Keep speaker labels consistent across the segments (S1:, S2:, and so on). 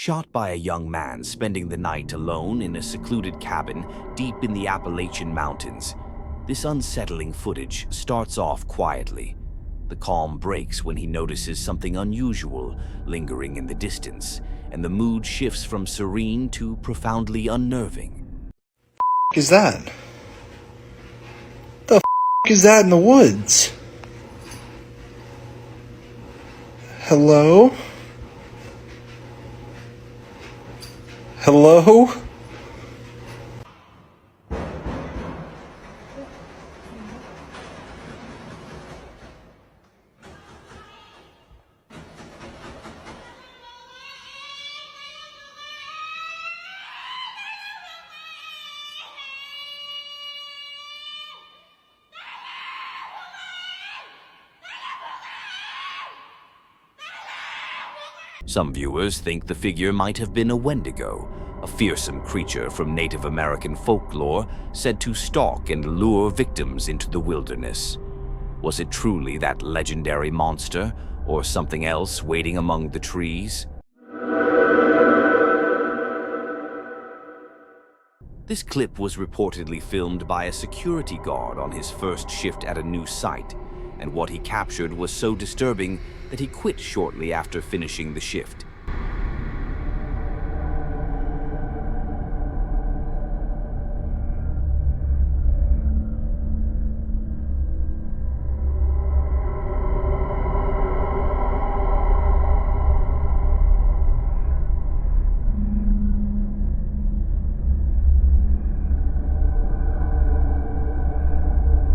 S1: shot by a young man spending the night alone in a secluded cabin deep in the Appalachian Mountains. This unsettling footage starts off quietly. The calm breaks when he notices something unusual lingering in the distance, and the mood shifts from serene to profoundly unnerving.
S2: Is that? The is that in the woods? Hello? Hello?
S1: Some viewers think the figure might have been a Wendigo, a fearsome creature from Native American folklore said to stalk and lure victims into the wilderness. Was it truly that legendary monster, or something else waiting among the trees? This clip was reportedly filmed by a security guard on his first shift at a new site, and what he captured was so disturbing that he quit shortly after finishing the shift.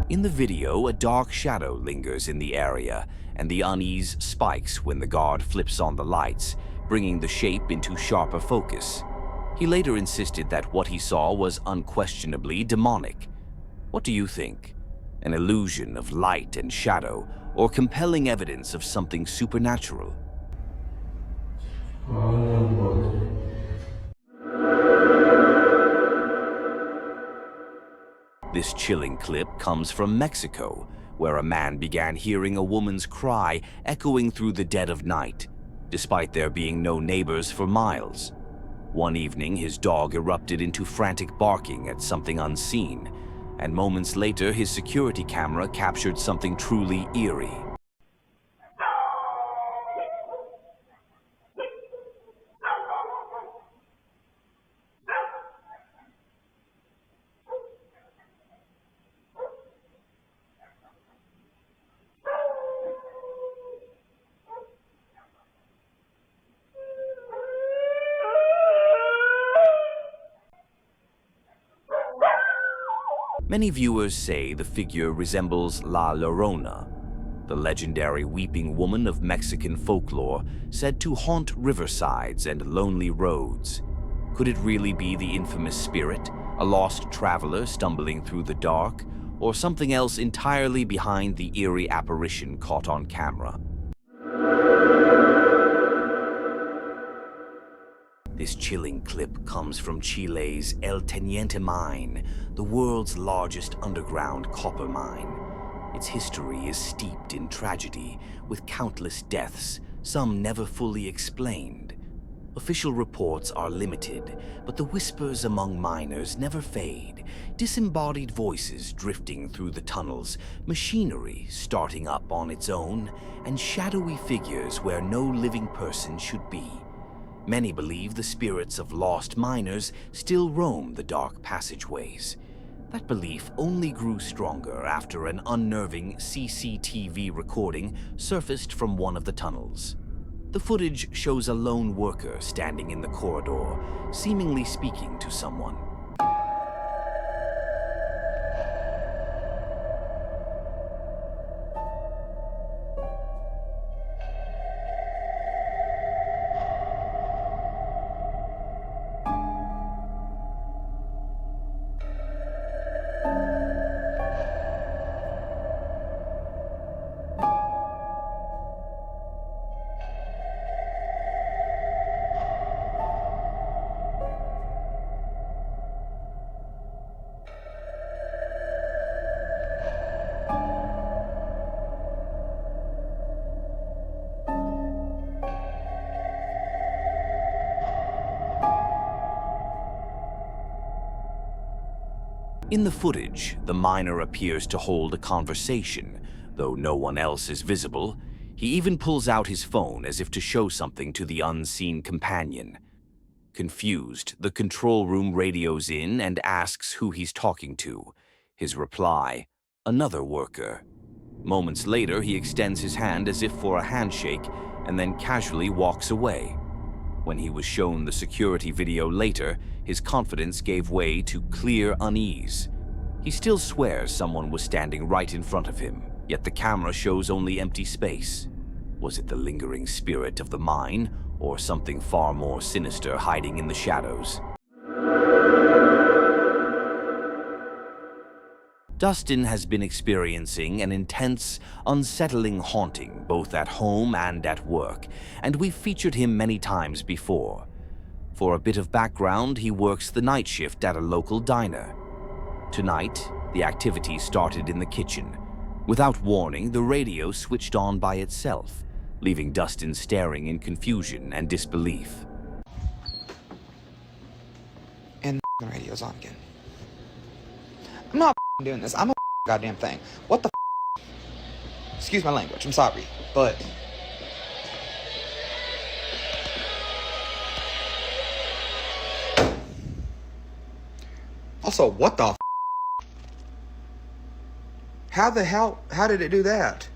S1: In the video, a dark shadow lingers in the area, and the unease spikes when the guard flips on the lights, bringing the shape into sharper focus. He later insisted that what he saw was unquestionably demonic. What do you think? An illusion of light and shadow, or compelling evidence of something supernatural? This chilling clip comes from Mexico, where a man began hearing a woman's cry echoing through the dead of night, despite there being no neighbors for miles. One evening, his dog erupted into frantic barking at something unseen, and moments later, his security camera captured something truly eerie. Many viewers say the figure resembles La Llorona, the legendary weeping woman of Mexican folklore said to haunt riversides and lonely roads. Could it really be the infamous spirit, a lost traveler stumbling through the dark, or something else entirely behind the eerie apparition caught on camera? This chilling clip comes from Chile's El Teniente mine, the world's largest underground copper mine. Its history is steeped in tragedy, with countless deaths, some never fully explained. Official reports are limited, but the whispers among miners never fade. Disembodied voices drifting through the tunnels, machinery starting up on its own, and shadowy figures where no living person should be. Many believe the spirits of lost miners still roam the dark passageways. That belief only grew stronger after an unnerving CCTV recording surfaced from one of the tunnels. The footage shows a lone worker standing in the corridor, seemingly speaking to someone. In the footage, the miner appears to hold a conversation, though no one else is visible. He even pulls out his phone as if to show something to the unseen companion. Confused, the control room radios in and asks who he's talking to. His reply, another worker. Moments later, he extends his hand as if for a handshake and then casually walks away. When he was shown the security video later, his confidence gave way to clear unease. He still swears someone was standing right in front of him, yet the camera shows only empty space. Was it the lingering spirit of the mine, or something far more sinister hiding in the shadows? Dustin has been experiencing an intense, unsettling haunting both at home and at work, and we've featured him many times before. For a bit of background, he works the night shift at a local diner. Tonight, the activity started in the kitchen. Without warning, the radio switched on by itself, leaving Dustin staring in confusion and disbelief.
S3: And the radio's on again. I'm not doing this. I'm a goddamn thing. What the Excuse my language. I'm sorry, but also, what the How the hell? How did it do that?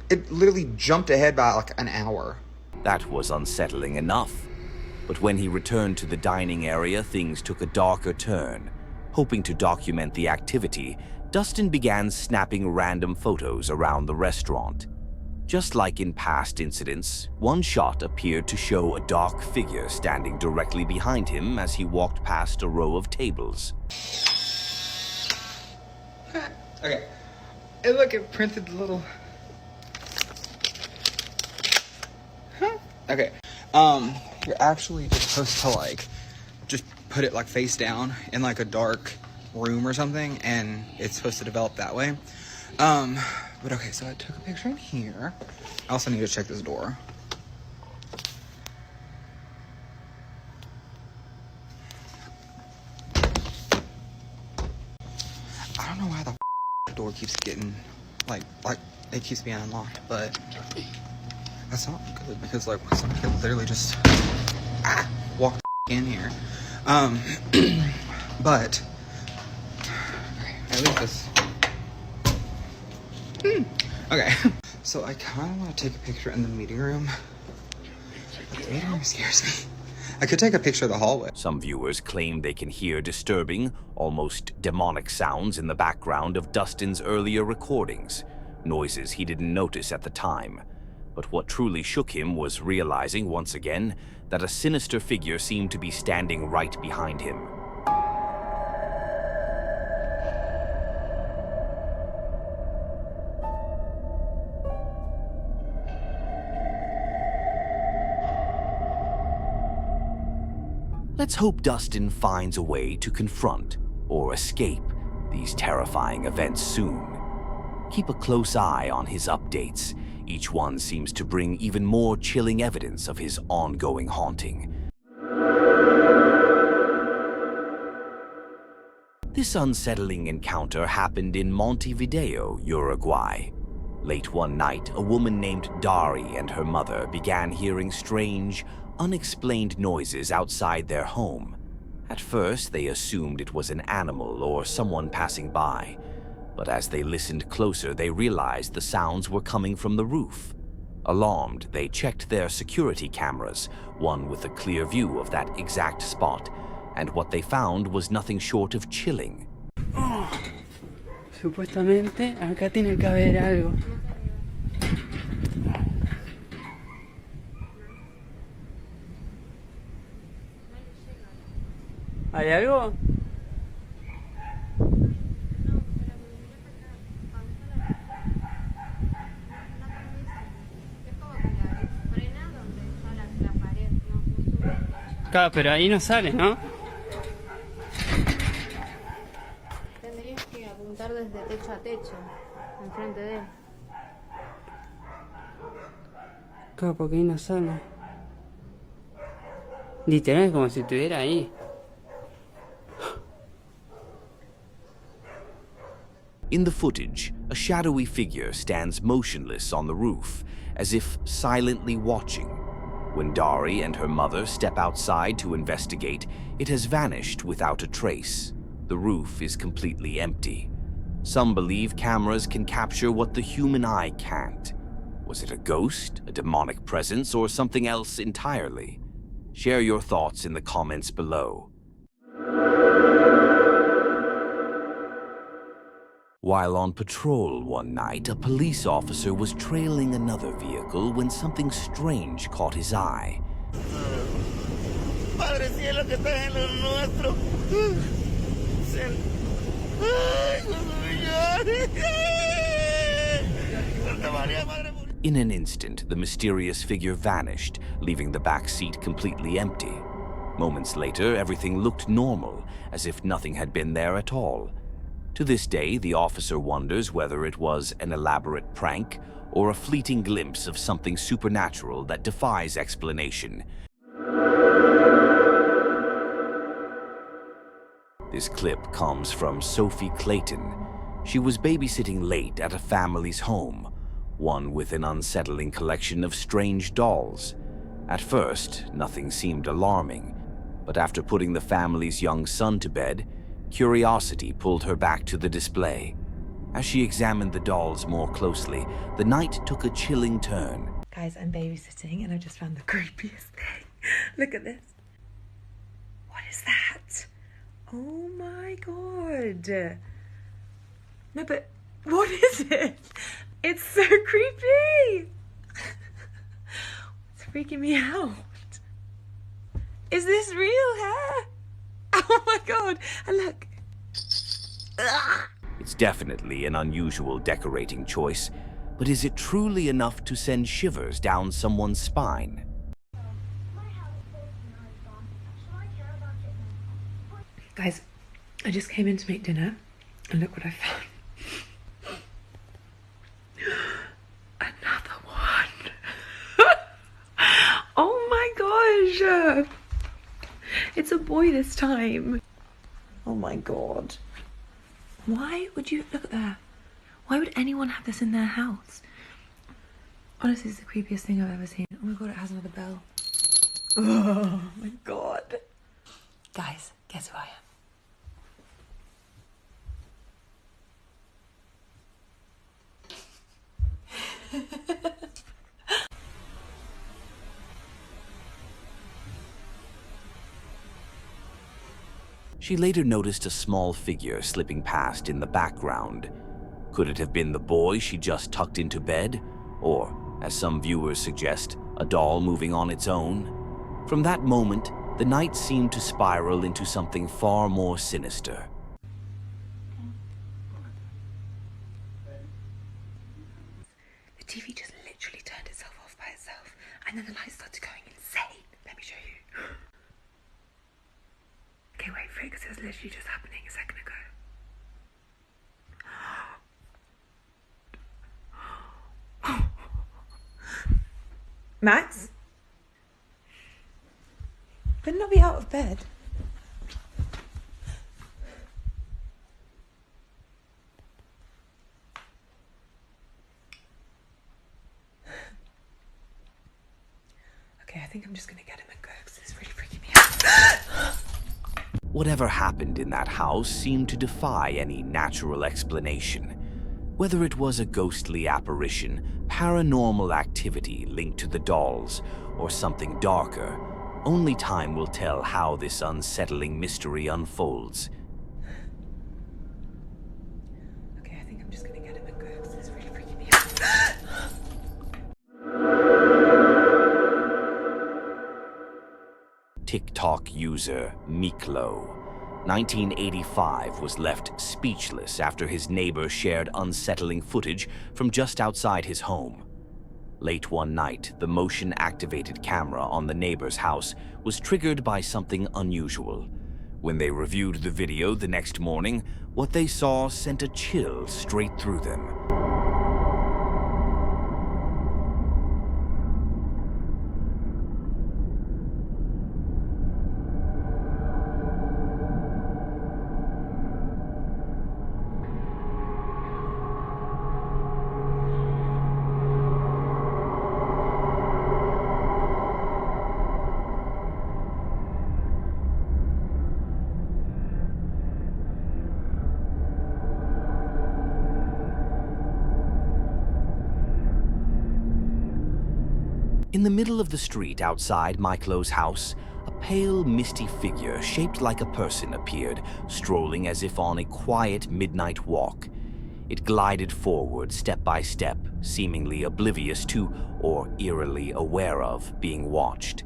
S3: It literally jumped ahead by like an hour.
S1: That was unsettling enough. But when he returned to the dining area, things took a darker turn. Hoping to document the activity, Dustin began snapping random photos around the restaurant. Just like in past incidents, one shot appeared to show a dark figure standing directly behind him as he walked past a row of tables.
S3: Okay. And look, it printed the little... Huh? Okay. You're actually just supposed to, like, just put it, like, face down in, like, a dark room or something, and it's supposed to develop that way. But okay, so I took a picture in here. I also need to check this door. I don't know why the door keeps getting, like, it keeps being unlocked, but that's not good, because, like, someone could literally just walk in here. But okay, at least this. Okay, so I kind of want to take a picture in the meeting room, but the meeting room scares me. I could take a picture of the hallway.
S1: Some viewers claim they can hear disturbing, almost demonic sounds in the background of Dustin's earlier recordings, noises he didn't notice at the time. But what truly shook him was realizing once again that a sinister figure seemed to be standing right behind him. Let's hope Dustin finds a way to confront or escape these terrifying events soon. Keep a close eye on his updates. Each one seems to bring even more chilling evidence of his ongoing haunting. This unsettling encounter happened in Montevideo, Uruguay. Late one night, a woman named Dari and her mother began hearing strange, unexplained noises outside their home. At first, they assumed it was an animal or someone passing by. But as they listened closer, they realized the sounds were coming from the roof. Alarmed, they checked their security cameras, one with a clear view of that exact spot, and what they found was nothing short of chilling.
S4: Supuestamente acá tiene que haber algo. ¿Hay algo? Claro, pero ahí no sale, ¿no?
S5: Tendrías que apuntar desde techo a techo, enfrente de él.
S4: Claro, porque ahí no sale. Literal es como si estuviera ahí.
S1: In the footage, a shadowy figure stands motionless on the roof, as if silently watching. When Dari and her mother step outside to investigate, it has vanished without a trace. The roof is completely empty. Some believe cameras can capture what the human eye can't. Was it a ghost, a demonic presence, or something else entirely? Share your thoughts in the comments below. While on patrol one night, a police officer was trailing another vehicle when something strange caught his eye.
S6: Padre cielo que estás en lo nuestro. Ay, Santa María, Madre.
S1: In an instant, the mysterious figure vanished, leaving the back seat completely empty. Moments later, everything looked normal, as if nothing had been there at all. To this day, the officer wonders whether it was an elaborate prank or a fleeting glimpse of something supernatural that defies explanation. This clip comes from Sophie Clayton. She was babysitting late at a family's home, one with an unsettling collection of strange dolls. At first, nothing seemed alarming, but after putting the family's young son to bed, curiosity pulled her back to the display. As she examined the dolls more closely, the night took a chilling turn.
S7: Guys, I'm babysitting and I've just found the creepiest thing. Look at this. What is that? Oh my god. No, but what is it? It's so creepy. It's freaking me out. Is this real hair? Oh my god. And look. Ugh.
S1: It's definitely an unusual decorating choice, but is it truly enough to send shivers down someone's spine?
S7: Guys, I just came in to make dinner and look what I found. Another one. Oh my gosh. It's a boy this time. Oh my god. Why would you look at that? Why would anyone have this in their house? Honestly, it's the creepiest thing I've ever seen. Oh my god, it has another bell. Oh my god. Guys, guess who I am?
S1: She later noticed a small figure slipping past in the background. Could it have been the boy she just tucked into bed? Or, as some viewers suggest, a doll moving on its own? From that moment, the night seemed to spiral into something far more sinister.
S7: The TV just literally turned itself off by itself, and then the lights started going insane. Let me show you. Okay, wait for it, because it was literally just happening a second ago. Max? Better not be out of bed. Okay, I think I'm just gonna get him and go, because it's really freaking me out.
S1: Whatever happened in that house seemed to defy any natural explanation. Whether it was a ghostly apparition, paranormal activity linked to the dolls, or something darker, only time will tell how this unsettling mystery unfolds.
S7: Okay, I think I'm just gonna get him and go, because it's really freaking me out.
S1: TikTok user Miklo, 1985, was left speechless after his neighbor shared unsettling footage from just outside his home. Late one night, the motion-activated camera on the neighbor's house was triggered by something unusual. When they reviewed the video the next morning, what they saw sent a chill straight through them. In the middle of the street outside Michael's house, a pale, misty figure shaped like a person appeared, strolling as if on a quiet midnight walk. It glided forward step by step, seemingly oblivious to, or eerily aware of, being watched.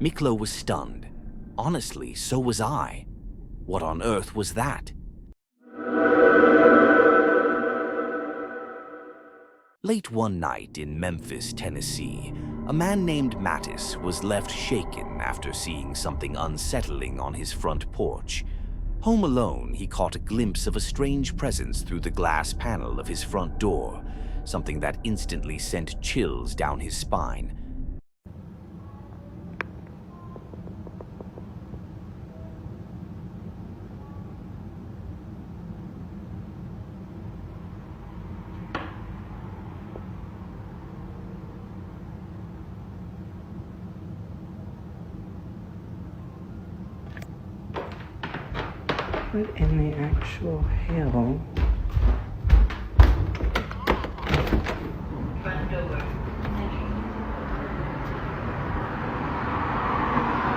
S1: Miklo was stunned. Honestly, so was I. What on earth was that? Late one night in Memphis, Tennessee, a man named Mattis was left shaken after seeing something unsettling on his front porch. Home alone, he caught a glimpse of a strange presence through the glass panel of his front door, something that instantly sent chills down his spine.
S4: What in the actual hell?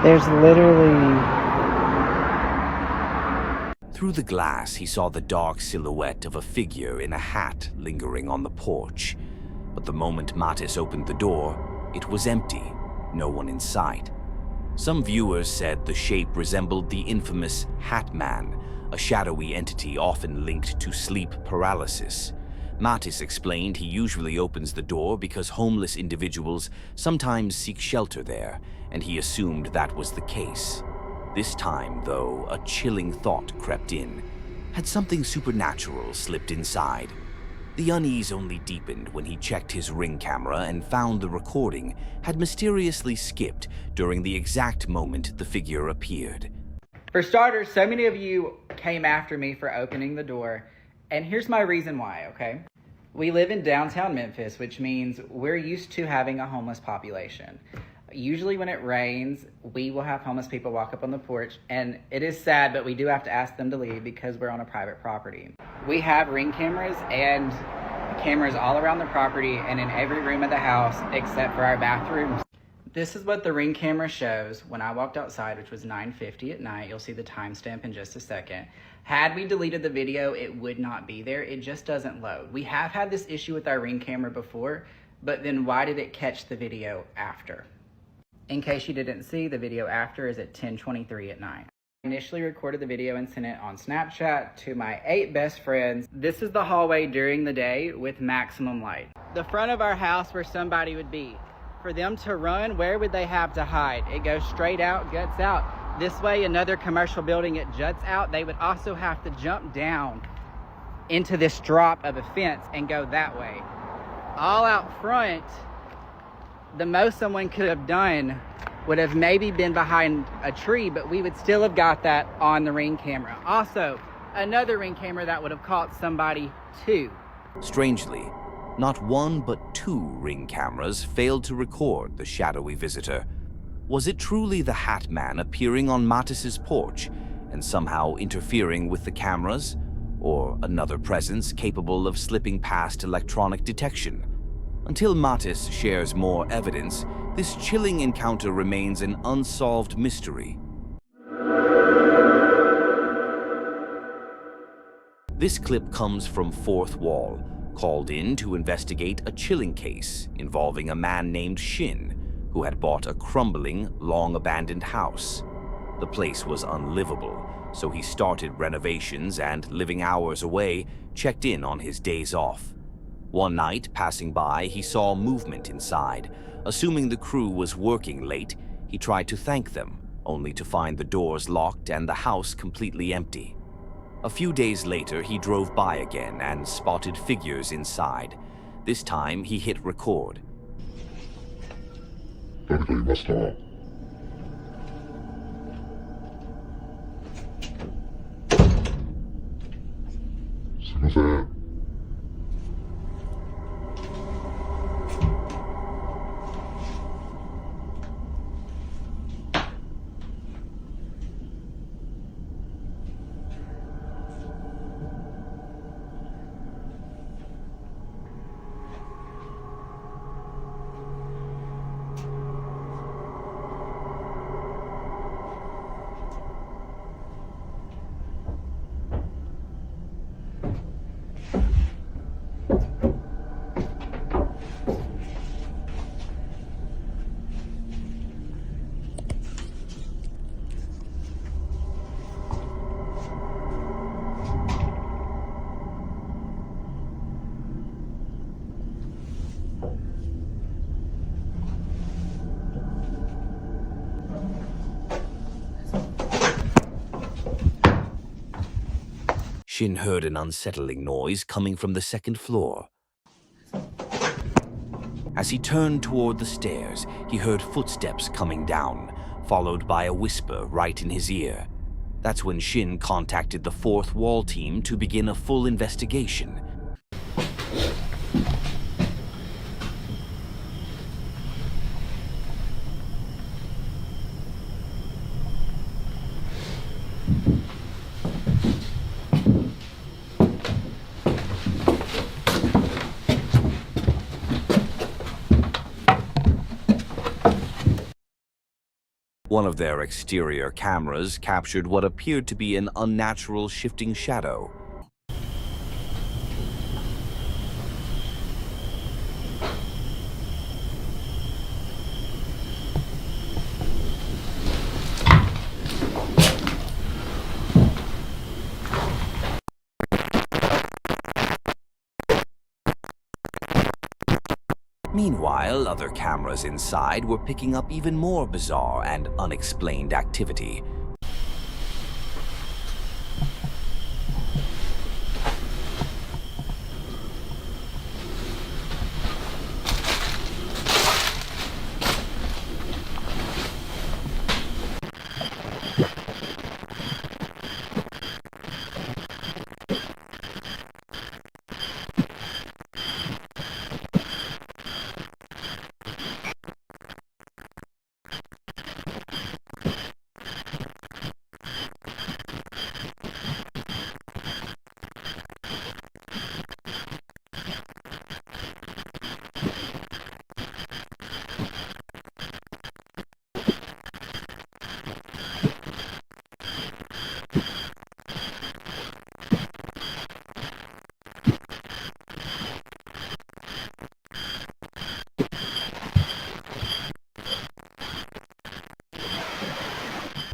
S4: There's literally...
S1: Through the glass, he saw the dark silhouette of a figure in a hat lingering on the porch. But the moment Mattis opened the door, it was empty, no one in sight. Some viewers said the shape resembled the infamous Hat Man, a shadowy entity often linked to sleep paralysis. Mattis explained he usually opens the door because homeless individuals sometimes seek shelter there, and he assumed that was the case. This time, though, a chilling thought crept in. Had something supernatural slipped inside? The unease only deepened when he checked his Ring camera and found the recording had mysteriously skipped during the exact moment the figure appeared.
S3: For starters, so many of you came after me for opening the door, and here's my reason why, okay? We live in downtown Memphis, which means we're used to having a homeless population. Usually when it rains, we will have homeless people walk up on the porch, and it is sad, but we do have to ask them to leave because we're on a private property. We have Ring cameras and cameras all around the property and in every room of the house except for our bathrooms. This is what the Ring camera shows when I walked outside, which was 9:50 at night. You'll see the timestamp in just a second. Had we deleted the video, it would not be there. It just doesn't load. We have had this issue with our Ring camera before, but then why did it catch the video after? In case you didn't see, the video after is at 10:23 at night. I initially recorded the video and sent it on Snapchat to my 8 best friends. This is the hallway during the day with maximum light. The front of our house where somebody would be. For them to run, where would they have to hide? It goes straight out, guts out. This way, another commercial building, it juts out. They would also have to jump down into this drop of a fence and go that way. All out front, the most someone could have done would have maybe been behind a tree, but we would still have got that on the Ring camera. Also, another Ring camera that would have caught somebody too.
S1: Strangely, not one but 2 Ring cameras failed to record the shadowy visitor. Was it truly the Hat Man appearing on Mattis's porch and somehow interfering with the cameras? Or another presence capable of slipping past electronic detection? Until Mattis shares more evidence, this chilling encounter remains an unsolved mystery. This clip comes from Fourth Wall, called in to investigate a chilling case involving a man named Shin, who had bought a crumbling, long-abandoned house. The place was unlivable, so he started renovations and, living hours away, checked in on his days off. One night, passing by, he saw movement inside. Assuming the crew was working late, he tried to thank them, only to find the doors locked and the house completely empty. A few days later, he drove by again and spotted figures inside. This time, he hit record. Shin heard an unsettling noise coming from the second floor. As he turned toward the stairs, he heard footsteps coming down, followed by a whisper right in his ear. That's when Shin contacted the fourth wall team to begin a full investigation. One of their exterior cameras captured what appeared to be an unnatural shifting shadow. Meanwhile, other cameras inside were picking up even more bizarre and unexplained activity.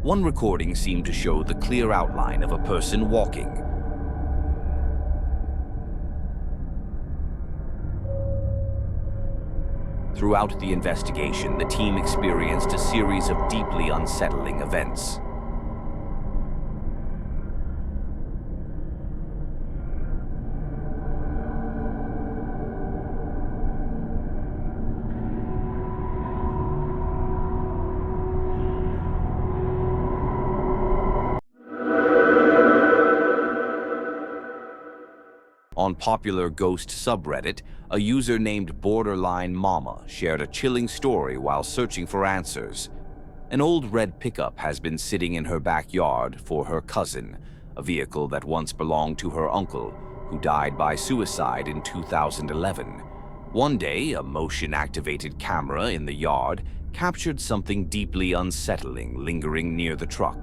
S1: One recording seemed to show the clear outline of a person walking. Throughout the investigation, the team experienced a series of deeply unsettling events. On popular ghost subreddit, a user named Borderline Mama shared a chilling story while searching for answers. An old red pickup has been sitting in her backyard for her cousin, a vehicle that once belonged to her uncle, who died by suicide in 2011. One day, a motion-activated camera in the yard captured something deeply unsettling lingering near the truck.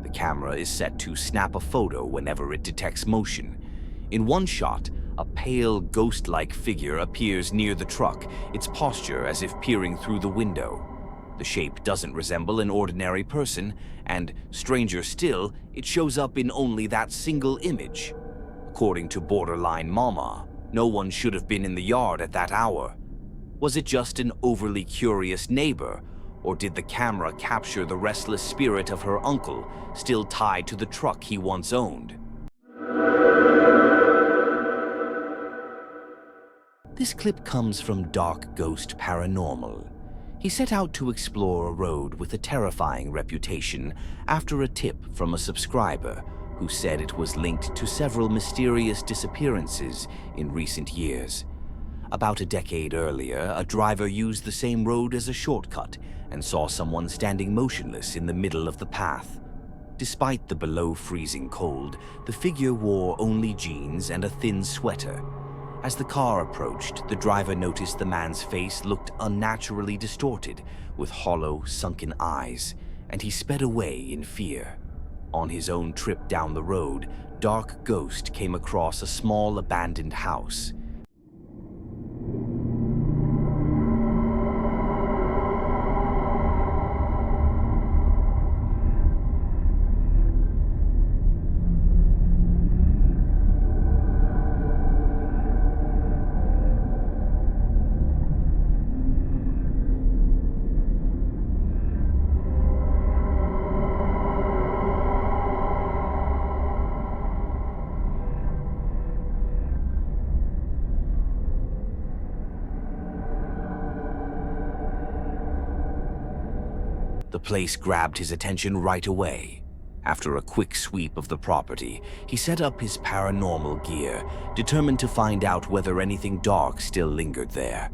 S1: The camera is set to snap a photo whenever it detects motion. In one shot, a pale, ghost-like figure appears near the truck, its posture as if peering through the window. The shape doesn't resemble an ordinary person, and, stranger still, it shows up in only that single image. According to Borderline Mama, no one should have been in the yard at that hour. Was it just an overly curious neighbor, or did the camera capture the restless spirit of her uncle, still tied to the truck he once owned? This clip comes from Dark Ghost Paranormal. He set out to explore a road with a terrifying reputation after a tip from a subscriber who said it was linked to several mysterious disappearances in recent years. About a decade earlier, a driver used the same road as a shortcut and saw someone standing motionless in the middle of the path. Despite the below-freezing cold, the figure wore only jeans and a thin sweater. As the car approached, the driver noticed the man's face looked unnaturally distorted, with hollow, sunken eyes, and he sped away in fear. On his own trip down the road, Dark Ghost came across a small abandoned house. The place grabbed his attention right away. After a quick sweep of the property, he set up his paranormal gear, determined to find out whether anything dark still lingered there.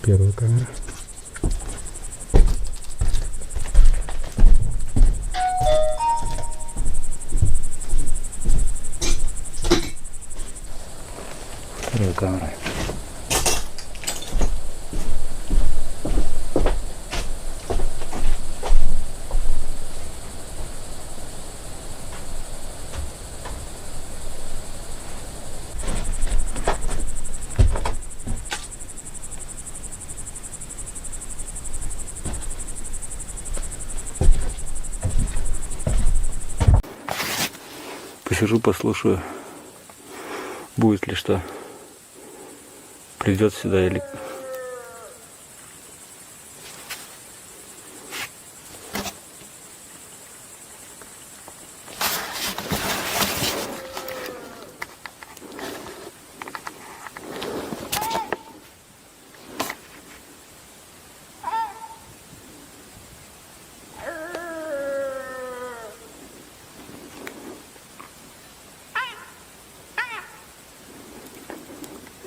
S8: Первая камера. Вторая камера. Посижу, послушаю, будет ли что, придет сюда или...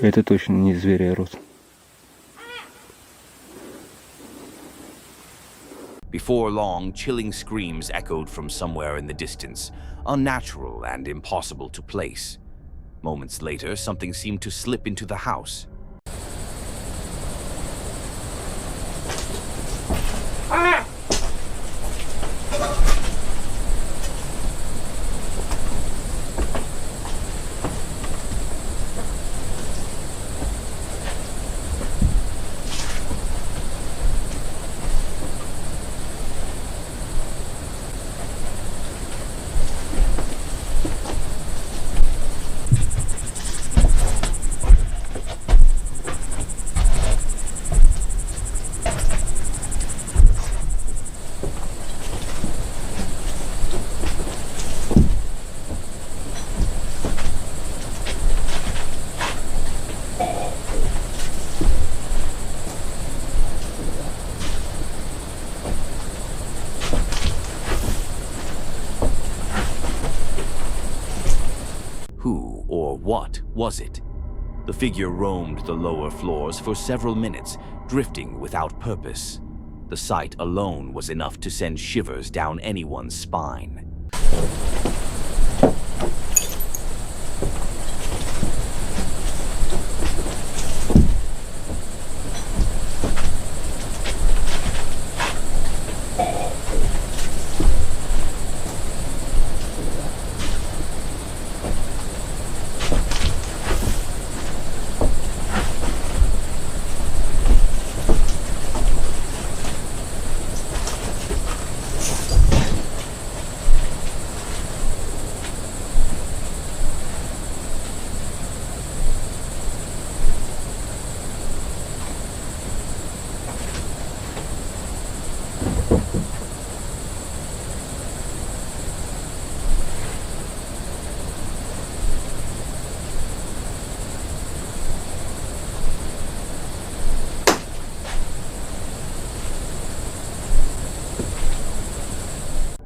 S8: Это точно не звери орут.
S1: Before long, chilling screams echoed from somewhere in the distance, unnatural and impossible to place. Moments later, something seemed to slip into the house. Who or what was it? The figure roamed the lower floors for several minutes, drifting without purpose. The sight alone was enough to send shivers down anyone's spine.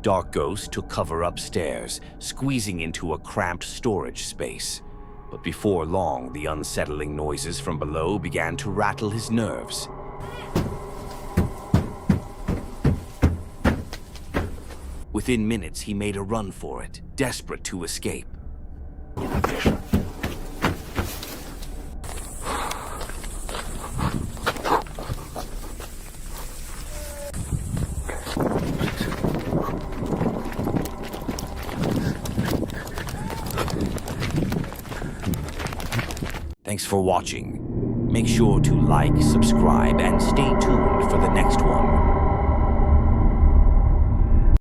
S1: Dark Ghost took cover upstairs, squeezing into a cramped storage space. But before long, the unsettling noises from below began to rattle his nerves. Within minutes, he made a run for it, desperate to escape. Thanks for watching. Make sure to like, subscribe, and stay tuned for the next one.